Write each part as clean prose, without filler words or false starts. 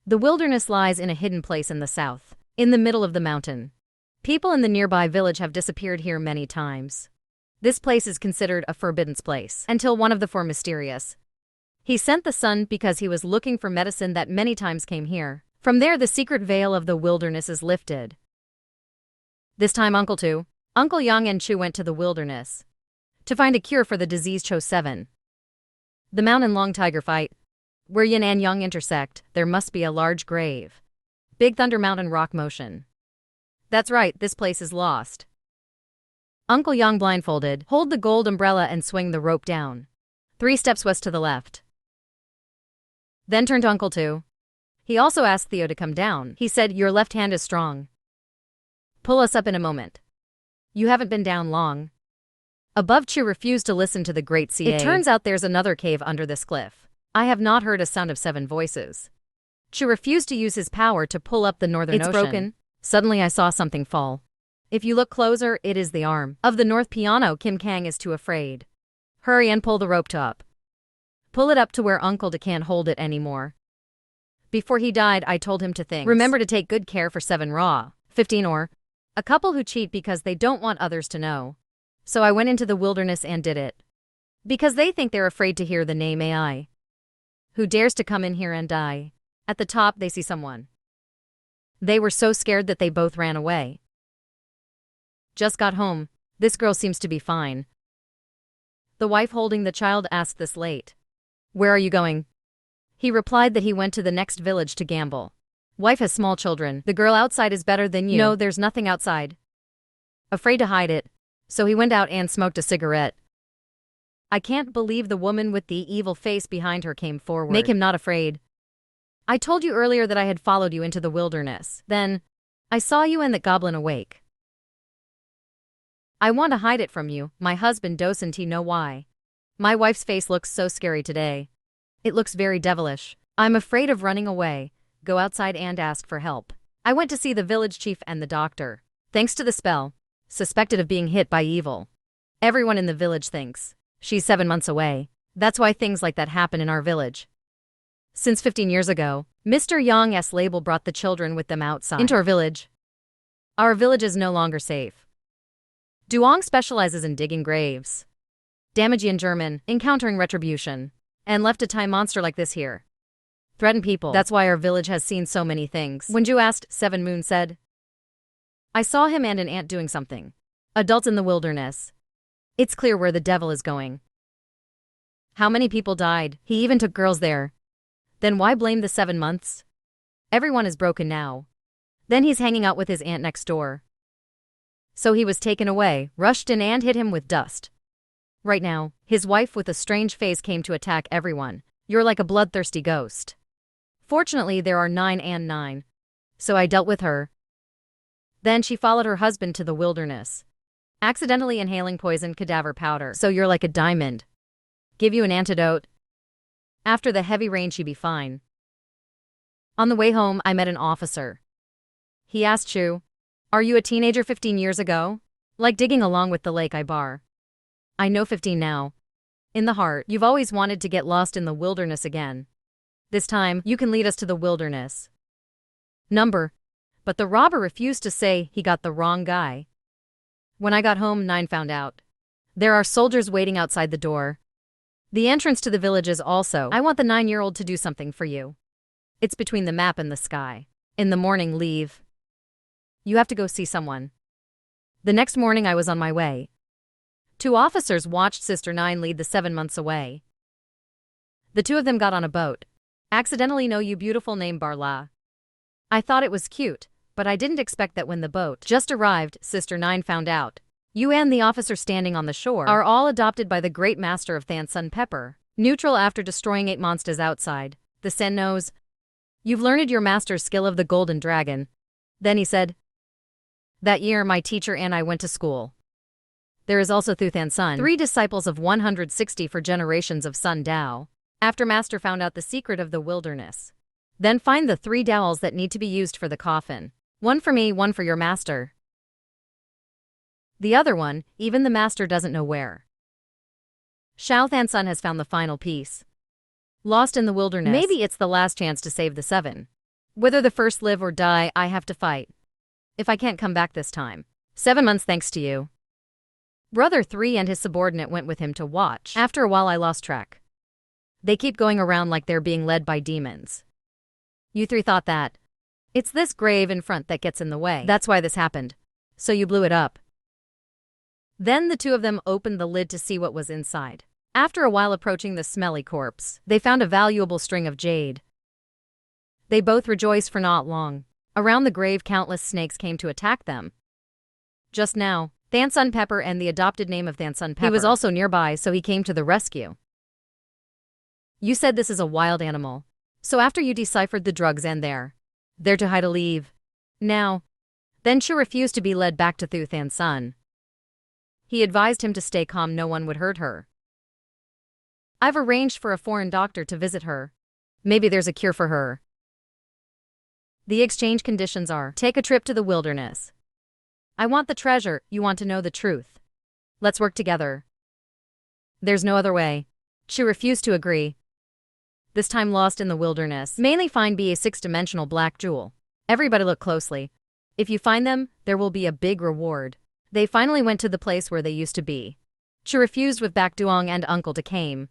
The wilderness lies in a hidden place in the south, in the middle of the mountain. People in the nearby village have disappeared here many times. This place is considered a forbidden place until one of the four mysterious. He sent the sun because he was looking for medicine that many times came here. From there the secret veil of the wilderness is lifted. This time Uncle Yang and Chu went to the wilderness to find a cure for the disease Cho 7. The mountain-long tiger fight. Where yin and yang intersect, there must be a large grave. Big Thunder Mountain rock motion. That's right, this place is lost. Uncle Yang blindfolded, hold the gold umbrella and swing the rope down. 3 steps west to the left. Then turn to Uncle Tu. He also asked Theo to come down. He said, your left hand is strong. Pull us up in a moment. You haven't been down long. Above Chu refused to listen to the great CA. It turns out there's another cave under this cliff. I have not heard a sound of 7 voices. Chu refused to use his power to pull up the northern ocean. It's broken. Suddenly I saw something fall. If you look closer, it is the arm of the north piano. Kim Kang is too afraid. Hurry and pull the rope up. Pull it up to where Uncle De can't hold it anymore. Before he died, I told him to think. Remember to take good care for 7 raw, 15 or a couple who cheat because they don't want others to know. So I went into the wilderness and did it. Because they think they're afraid to hear the name AI. Who dares to come in here and die? At the top, they see someone. They were so scared that they both ran away. Just got home. This girl seems to be fine. The wife holding the child asked this late. Where are you going? He replied that he went to the next village to gamble. Wife has small children. The girl outside is better than you. No, there's nothing outside. Afraid to hide it. So he went out and smoked a cigarette. I can't believe the woman with the evil face behind her came forward. Make him not afraid. I told you earlier that I had followed you into the wilderness. Then, I saw you and that goblin awake. I want to hide it from you. My husband doesn't know why. My wife's face looks so scary today. It looks very devilish. I'm afraid of running away. Go outside and ask for help. I went to see the village chief and the doctor. Thanks to the spell. Suspected of being hit by evil. Everyone in the village thinks she's 7 months away. That's why things like that happen in our village. Since 15 years ago, Mr. Yang's label brought the children with them outside into our village. Our village is no longer safe. Duong specializes in digging graves. Damage in German, encountering retribution. And left a time monster like this here. Threaten people. That's why our village has seen so many things. When Ju asked, 7 Moon said, I saw him and an ant doing something. Adults in the wilderness. It's clear where the devil is going. How many people died? He even took girls there. Then why blame the 7 months? Everyone is broken now. Then he's hanging out with his aunt next door. So he was taken away, rushed in and hit him with dust. Right now, his wife with a strange face came to attack everyone. You're like a bloodthirsty ghost. Fortunately, there are 9 and 9. So I dealt with her. Then she followed her husband to the wilderness. Accidentally inhaling poison cadaver powder. So you're like a diamond. Give you an antidote. After the heavy rain she'd be fine. On the way home, I met an officer. He asked Chu, are you a teenager 15 years ago? Like digging along with the lake I bar. I know 15 now. In the heart, you've always wanted to get lost in the wilderness again. This time, you can lead us to the wilderness. Number. But the robber refused to say he got the wrong guy. When I got home, 9 found out. There are soldiers waiting outside the door. The entrance to the village is also. I want the 9-year-old to do something for you. It's between the map and the sky. In the morning, leave. You have to go see someone. The next morning I was on my way. 2 officers watched Sister 9 lead the 7 months away. The 2 of them got on a boat. Accidentally know you beautiful name Barla. I thought it was cute, but I didn't expect that when the boat just arrived, Sister 9 found out. You and the officer standing on the shore are all adopted by the great master of THIEN Sun Pepper. Neutral after destroying 8 monsters outside. The Sen knows. You've learned your master's skill of the golden dragon. Then he said, that year my teacher and I went to school. There is also THIEN Sun, 3 disciples of 160 for generations of Sun Dao. After master found out the secret of the wilderness. Then find the 3 dowels that need to be used for the coffin. 1 for me, 1 for your master. The other one, even the master doesn't know where. Xiao THIEN Sun has found the final piece. Lost in the wilderness. Maybe it's the last chance to save the 7. Whether the first live or die, I have to fight. If I can't come back this time. 7 months thanks to you. Brother 3 and his subordinate went with him to watch. After a while I lost track. They keep going around like they're being led by demons. You 3 thought that. It's this grave in front that gets in the way. That's why this happened. So you blew it up. Then the 2 of them opened the lid to see what was inside. After a while approaching the smelly corpse, they found a valuable string of jade. They both rejoiced for not long. Around the grave countless snakes came to attack them. Just now, THIEN Pepper and the adopted name of THIEN Pepper. He was also nearby, so he came to the rescue. You said this is a wild animal. So after you deciphered the drugs and there to hide a leave. Now. Then Chu refused to be led back to THIEN. He advised him to stay calm, no one would hurt her. I've arranged for a foreign doctor to visit her. Maybe there's a cure for her. The exchange conditions are, take a trip to the wilderness. I want the treasure, you want to know the truth. Let's work together. There's no other way. She refused to agree. This time lost in the wilderness. Mainly find be a 6-dimensional black jewel. Everybody look closely. If you find them, there will be a big reward. They finally went to the place where they used to be. She refused with back Duong and Uncle to came.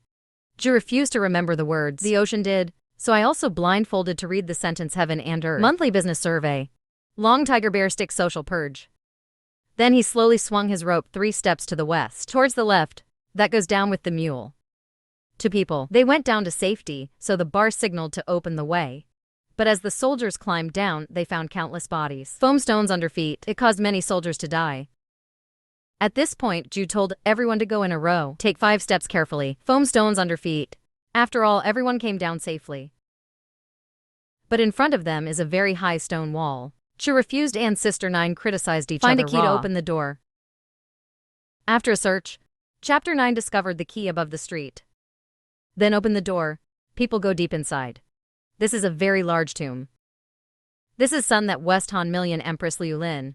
Ju refused to remember the words. The ocean did, so I also blindfolded to read the sentence heaven and earth. Monthly business survey. Long tiger bear stick social purge. Then he slowly swung his rope 3 steps to the west. Towards the left, that goes down with the mule. 2 people. They went down to safety, so the bar signaled to open the way. But as the soldiers climbed down, they found countless bodies. Foam stones under feet. It caused many soldiers to die. At this point, Ju told everyone to go in a row. Take 5 steps carefully. Foam stones under feet. After all, everyone came down safely. But in front of them is a very high stone wall. Chu refused and Sister 9 criticized each other. Find a key to open the door. After a search, Chapter 9 discovered the key above the street. Then open the door. People go deep inside. This is a very large tomb. This is son that West Han Million Empress Liu Lin.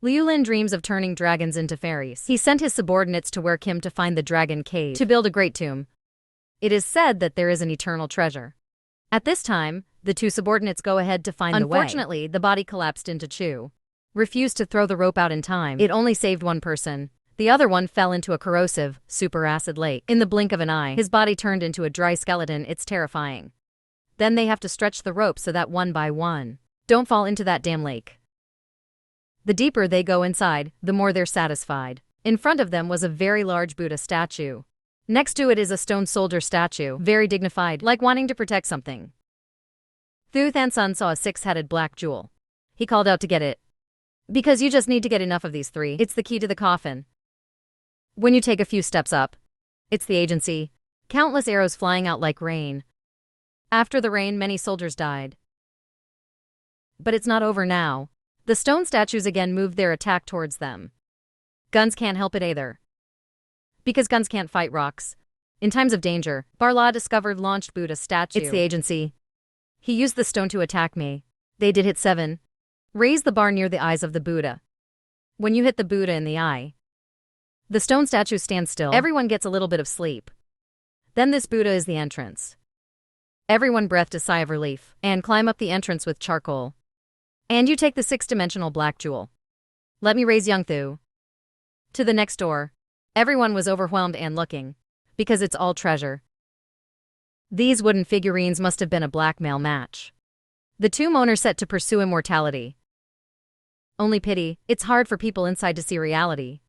Liu Lin dreams of turning dragons into fairies. He sent his subordinates to where Kim to find the dragon cave to build a great tomb. It is said that there is an eternal treasure. At this time, the 2 subordinates go ahead to find the way. Unfortunately, the body collapsed into Chu. Refused to throw the rope out in time. It only saved 1 person. The other one fell into a corrosive, super acid lake. In the blink of an eye, his body turned into a dry skeleton. It's terrifying. Then they have to stretch the rope so that 1 by 1 don't fall into that damn lake. The deeper they go inside, the more they're satisfied. In front of them was a very large Buddha statue. Next to it is a stone soldier statue, very dignified, like wanting to protect something. THIEN saw a 6-headed black jewel. He called out to get it. Because you just need to get enough of these 3. It's the key to the coffin. When you take a few steps up, it's the agency. Countless arrows flying out like rain. After the rain, many soldiers died. But it's not over now. The stone statues again moved their attack towards them. Guns can't help it either. Because guns can't fight rocks. In times of danger, Barla discovered launched Buddha statue. It's the agency. He used the stone to attack me. They did hit 7. Raise the bar near the eyes of the Buddha. When you hit the Buddha in the eye, the stone statue stands still. Everyone gets a little bit of sleep. Then this Buddha is the entrance. Everyone breathed a sigh of relief and climb up the entrance with charcoal. And you take the 6-dimensional black jewel. Let me raise Young Thu to the next door. Everyone was overwhelmed and looking, because it's all treasure. These wooden figurines must have been a blackmail match. The 2 moaners set to pursue immortality. Only pity, it's hard for people inside to see reality.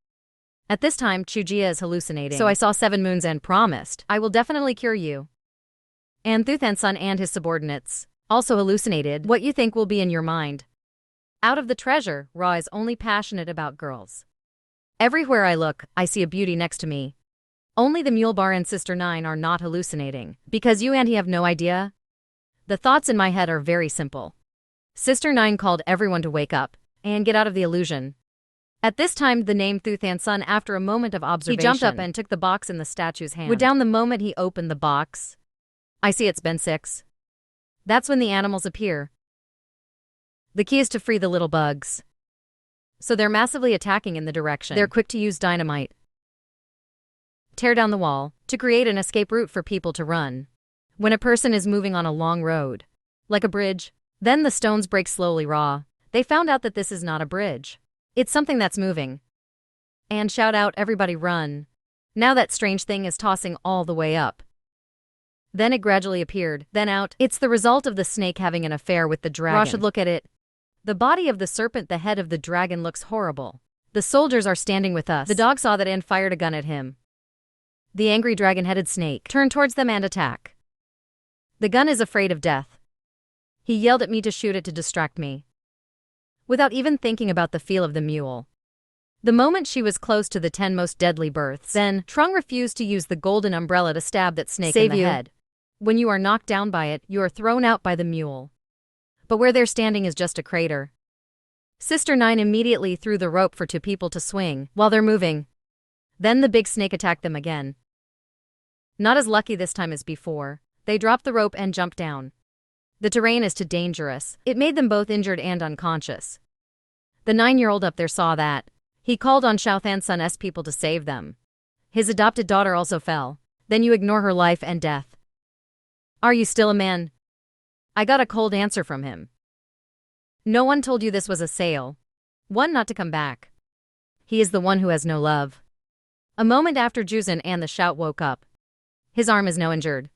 At this time, Chujia is hallucinating. So I saw 7 moons and promised, I will definitely cure you. And THIEN and his subordinates also hallucinated. What you think will be in your mind. Out of the treasure, Ra is only passionate about girls. Everywhere I look, I see a beauty next to me. Only the mule bar and Sister 9 are not hallucinating. Because you and he have no idea? The thoughts in my head are very simple. Sister 9 called everyone to wake up and get out of the illusion. At this time, the name THIEN, after a moment of observation, he jumped up and took the box in the statue's hand. Would down the moment he opened the box. I see it's been 6. That's when the animals appear. The key is to free the little bugs. So they're massively attacking in the direction. They're quick to use dynamite. Tear down the wall to create an escape route for people to run. When a person is moving on a long road, Like a bridge. Then the stones break slowly raw. They found out that this is not a bridge. It's something that's moving. And shout out, everybody run. Now that strange thing is tossing all the way up. Then it gradually appeared, then out. It's the result of the snake having an affair with the dragon. Ra should look at it. The body of the serpent, the head of the dragon looks horrible. The soldiers are standing with us. The dog saw that and fired a gun at him. The angry dragon-headed snake turned towards them and attack. The gun is afraid of death. He yelled at me to shoot it to distract me. Without even thinking about the feel of the mule. The moment she was close to the 10 most deadly births, then Trung refused to use the golden umbrella to stab that snake in the head. When you are knocked down by it, you are thrown out by the mule. But where they're standing is just a crater. Sister 9 immediately threw the rope for 2 people to swing while they're moving. Then the big snake attacked them again. Not as lucky this time as before. They dropped the rope and jumped down. The terrain is too dangerous. It made them both injured and unconscious. The 9-year-old up there saw that. He called on Xiao Thansun's people to save them. His adopted daughter also fell. Then you ignore her life and death. Are you still a man? I got a cold answer from him. No one told you this was a sale. One not to come back. He is the one who has no love. A moment after Juzan and the shout woke up. His arm is no injured.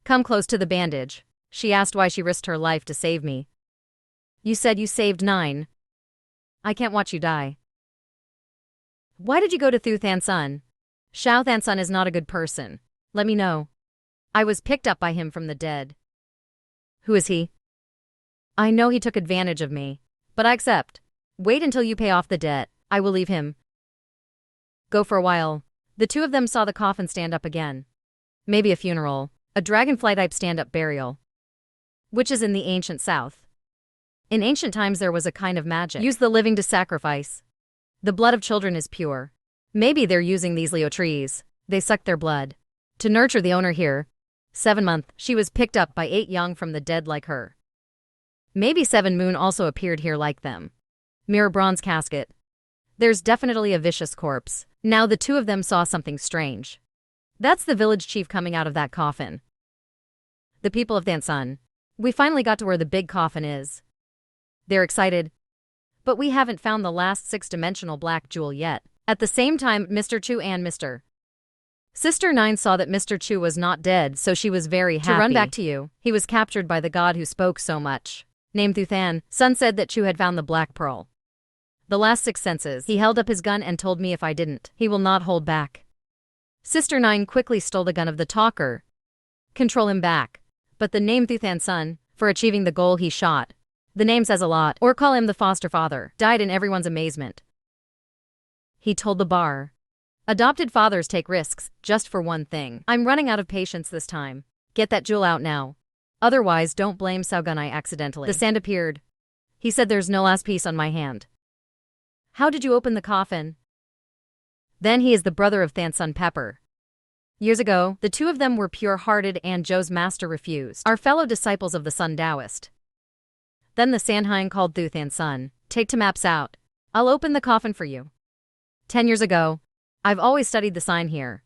Come close to the bandage. She asked why she risked her life to save me. You said you saved 9. I can't watch you die. Why did you go to Thu Thansun? Xiao Thansun is not a good person. Let me know. I was picked up by him from the dead. Who is he? I know he took advantage of me, but I accept. Wait until you pay off the debt. I will leave him. Go for a while. The 2 of them saw the coffin stand up again. Maybe a funeral. A dragonfly type stand-up burial. Which is in the ancient south. In ancient times there was a kind of magic. Use the living to sacrifice. The blood of children is pure. Maybe they're using these Leo trees. They suck their blood. To nurture the owner here. 7 month, she was picked up by 8 young from the dead like her. Maybe 7 moon also appeared here like them. Mirror bronze casket. There's definitely a vicious corpse. Now the 2 of them saw something strange. That's the village chief coming out of that coffin. The people of Thansun. We finally got to where the big coffin is. They're excited. But we haven't found the last 6-dimensional black jewel yet. At the same time, Mr. Chu and Mr. Sister 9 saw that Mr. Chu was not dead, so she was very happy. To run back to you. He was captured by the god who spoke so much. Named Thuthan. Sun said that Chu had found the black pearl. The last 6 senses. He held up his gun and told me if I didn't, he will not hold back. Sister 9 quickly stole the gun of the talker. Control him back. But the name Thuthan Sun, for achieving the goal he shot. The name says a lot, or call him the foster father, died in everyone's amazement. He told the bar. Adopted fathers take risks, just for one thing. I'm running out of patience this time. Get that jewel out now. Otherwise, don't blame Saugunai accidentally. The sand appeared. He said there's no last piece on my hand. How did you open the coffin? Then he is the brother of Thansun Pepper. Years ago, the 2 of them were pure-hearted and Zhou's master refused. Our fellow disciples of the Sun Taoist. Then the Sanhain called Thu Thansun. Take 2 maps out. I'll open the coffin for you. 10 years ago, I've always studied the sign here.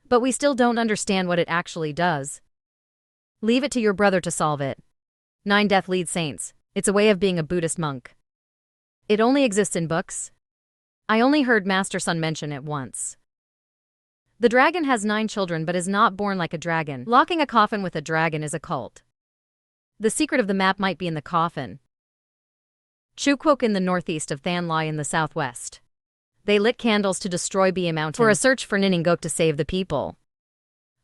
But we still don't understand what it actually does. Leave it to your brother to solve it. 9 death lead saints. It's a way of being a Buddhist monk. It only exists in books. I only heard Master Sun mention it once. The dragon has 9 children but is not born like a dragon. Locking a coffin with a dragon is a cult. The secret of the map might be in the coffin. Chukwok in the northeast of Than Lai in the southwest. They lit candles to destroy Bia Mountain for a search for Niningok to save the people.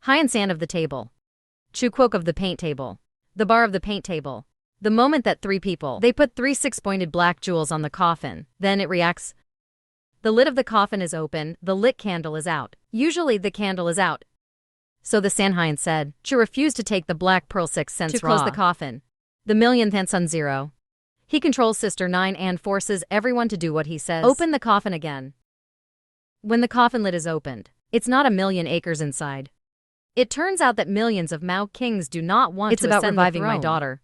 Hyan San of the table. Chukwok of the paint table. The bar of the paint table. The moment that 3 people, they put 3 6-pointed black jewels on the coffin, then it reacts. The lid of the coffin is open, the lit candle is out. Usually the candle is out. So the Sanhain said, Chu refused to take the black pearl 6 cents to close the coffin. The million Thansun 0. He controls Sister 9 and forces everyone to do what he says. Open the coffin again. When the coffin lid is opened, it's not a million acres inside. It turns out that millions of Mao kings do not want to ascend the throne. It's about reviving my daughter.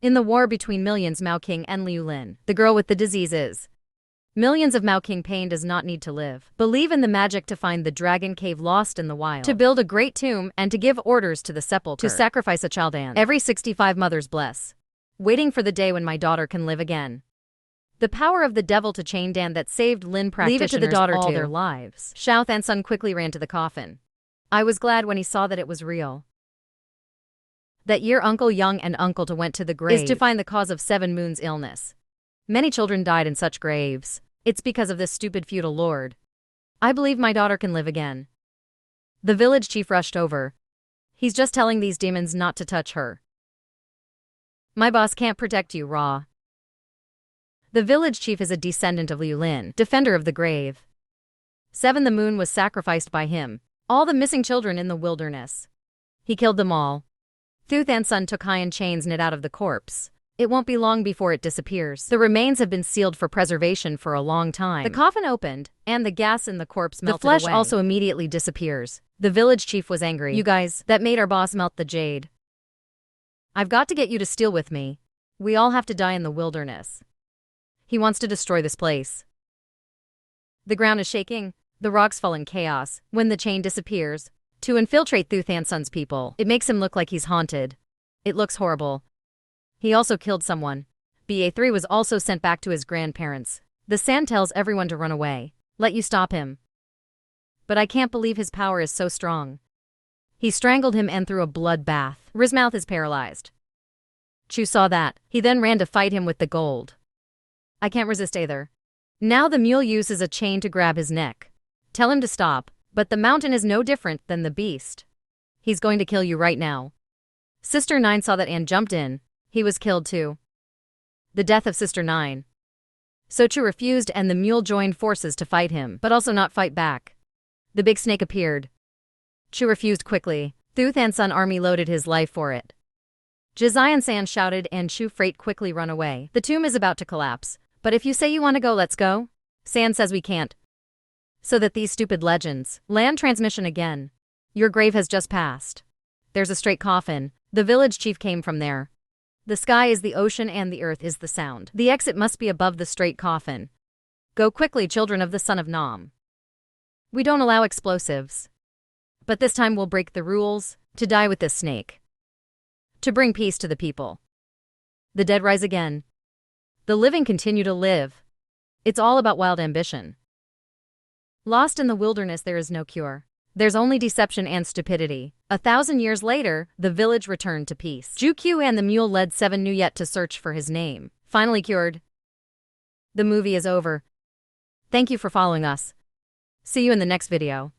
In the war between millions Mao King and Liu Lin, the girl with the disease is Millions of Mao King Pain does not need to live. Believe in the magic to find the dragon cave lost in the wild. To build a great tomb and to give orders to the sepulchre. To sacrifice a child and every 65 mothers bless. Waiting for the day when my daughter can live again. The power of the devil to chain Dan that saved Lin practitioners Leave it to the daughter all too. their lives. Xiao Thansun quickly ran to the coffin. I was glad when he saw that it was real. That year Uncle Young and Uncle To went to the grave is to find the cause of 7 Moon's illness. Many children died in such graves. It's because of this stupid feudal lord. I believe my daughter can live again. The village chief rushed over. He's just telling these demons not to touch her. My boss can't protect you, Ra. The village chief is a descendant of Liu Lin, defender of the grave. 7 The moon was sacrificed by him. All the missing children in the wilderness. He killed them all. Thu Thansun took iron chains knit out of the corpse. It won't be long before it disappears. The remains have been sealed for preservation for a long time. The coffin opened, and the gas in the corpse melted away. The flesh also immediately disappears. The village chief was angry. You guys, that made our boss melt the jade. I've got to get you to steal with me. We all have to die in the wilderness. He wants to destroy this place. The ground is shaking. The rocks fall in chaos when the chain disappears. To infiltrate Thu Thansun's people, it makes him look like he's haunted. It looks horrible. He also killed someone. BA3 was also sent back to his grandparents. The sand tells everyone to run away. Let you stop him. But I can't believe his power is so strong. He strangled him and threw a blood bath. His mouth is paralyzed. Chu saw that. He then ran to fight him with the gold. I can't resist either. Now the mule uses a chain to grab his neck. Tell him to stop, but the mountain is no different than the beast. He's going to kill you right now. Sister Nine saw that and jumped in. He was killed too. The death of Sister Nine. So Chu refused and the mule joined forces to fight him, but also not fight back. The big snake appeared. Chu refused quickly. Thu Thansun army loaded his life for it. Jizian San shouted and Chu Freight quickly run away. The tomb is about to collapse, but if you say you want to go, let's go. San says we can't. So that these stupid legends. Land transmission again. Your grave has just passed. There's a straight coffin. The village chief came from there. The sky is the ocean and the earth is the sound. The exit must be above the straight coffin. Go quickly, children of the son of Nam. We don't allow explosives. But this time we'll break the rules, to die with this snake. To bring peace to the people. The dead rise again. The living continue to live. It's all about wild ambition. Lost in the wilderness there is no cure. There's only deception and stupidity. 1,000 years later, the village returned to peace. Ju and the mule led 7 New Yet to search for his name. Finally cured. The movie is over. Thank you for following us. See you in the next video.